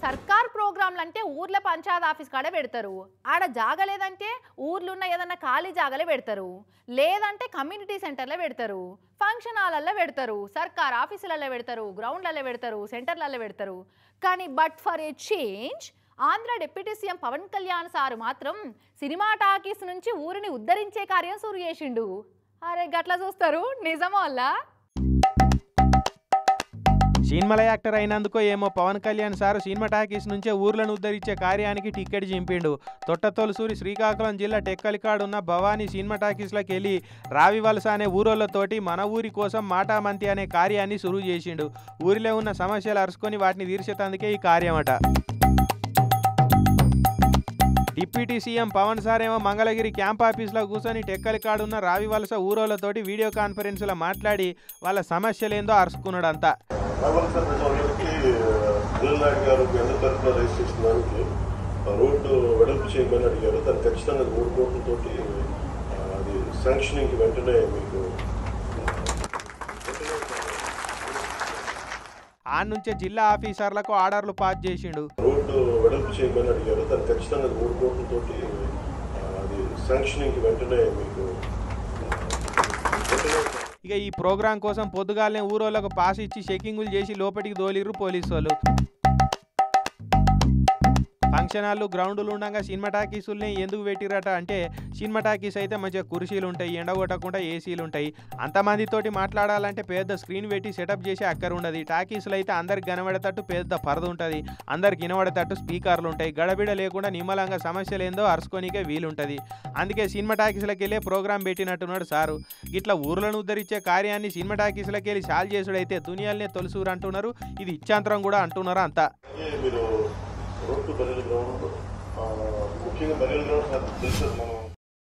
సర్కార్ ప్రోగ్రాంలు అంటే ఊర్ల పంచాయత్ ఆఫీస్ కాడ పెడతారు. ఆడ జాగలేదంటే ఊర్లో ఉన్న ఏదన్నా ఖాళీ జాగలే పెడతారు, లేదంటే కమ్యూనిటీ సెంటర్లో పెడతారు, ఫంక్షన్ హాల్లో పెడతారు, సర్కార్ ఆఫీసులలో పెడతారు, గ్రౌండ్లలో పెడతారు, సెంటర్లలో పెడతారు. కానీ but for a change Andhra deputy CM Pawan Kalyan sir మాత్రం సినిమా టాకీస్ నుంచి ఊరిని ఉద్ధరించే కార్యం సురు చేసిండు. అరే గట్లా చూస్తారు నిజమో అలా? సినిమాల యాక్టర్ అయినందుకో ఏమో Pawan Kalyan sir cinema talkies నుంచే ఊర్లను ఉద్ధరించే కార్యానికి టికెట్ చింపిండు. తొట్టతొలసూరి శ్రీకాకుళం జిల్లా టెక్కలికాడున్న భవానీ సినిమా టాకీస్లోకి వెళ్ళి రావివలస అనే ఊరోళ్ళతోటి మన ఊరి కోసం మాటామంతి అనే కార్యాన్ని సురువు చేసిండు. ఊరిలో ఉన్న సమస్యలు అరుచుకొని వాటిని తీర్చేందుకే ఈ కార్యమట. డిప్యూటీ సీఎం పవన్ సార్ ఏమో మంగళగిరి క్యాంప్ ఆఫీస్లో కూర్చొని టెక్కలికాడున్న రావివలస ఊరోళ్ళతోటి వీడియో కాన్ఫరెన్స్లో మాట్లాడి వాళ్ళ సమస్యలేందో అరుచుకున్నాడంతా. రోడ్డు వెడల్పు చేయమని అడిగారు. దాన్ని ఖచ్చితంగా 3 కోట్లతోటి అది శాంక్షనింగ్ వెంటనే మీకు ఆ నుంచే జిల్లా ఆఫీసర్లకు ఆర్డర్లు పాస్ చేసిండు. రోడ్డు వెడల్పు చేయమని అడిగారు. దాన్ని ఖచ్చితంగా 3 కోట్లతోటి అది శాంక్షనింగ్ వెంటనే మీకు. ఇక ఈ ప్రోగ్రాం కోసం పొద్దుగాలనే ఊరోళ్ళకు పాస్ ఇచ్చి చెకింగులు చేసి లోపలికి దోలిర్రు పోలీసు వాళ్ళు. ఫంక్షన్ హాళ్ళు గ్రౌండ్లు ఉండగా సినిమా టాకీసుల్ని ఎందుకు పెట్టిరట అంటే సినిమా టాకీస్ అయితే మంచిగా కుర్చీలు ఉంటాయి, ఎండగొట్టకుండా ఏసీలు ఉంటాయి. అంతమందితోటి మాట్లాడాలంటే పెద్ద స్క్రీన్ పెట్టి సెటప్ చేసి అక్కర ఉండదు. టాకీసులు అయితే అందరికి కనబడేటట్టు పెద్ద పరద ఉంటుంది, అందరికి వినబడేటట్టు స్పీకర్లు ఉంటాయి. గడబిడ లేకుండా నిమ్మలంగా సమస్యలు ఏందో అరుచుకోనికే వీలుంటుంది. అందుకే సినిమా టాకీస్లోకి వెళ్ళే ప్రోగ్రాం పెట్టినట్టున్నాడు సారు. ఇట్లా ఊర్లను ఉద్ధరించే కార్యాన్ని సినిమా టాకీస్లోకి వెళ్ళి సాల్వ్ చేసుడైతే దునియాలనే తొలసూరు అంటున్నారు. ఇది ఇచ్చాంతరం కూడా అంటున్నారు అంతా. రోడ్డు బరియల్ గ్రౌండ్ ముఖ్యంగా బరియల్ గ్రౌండ్ తెలుసు మనం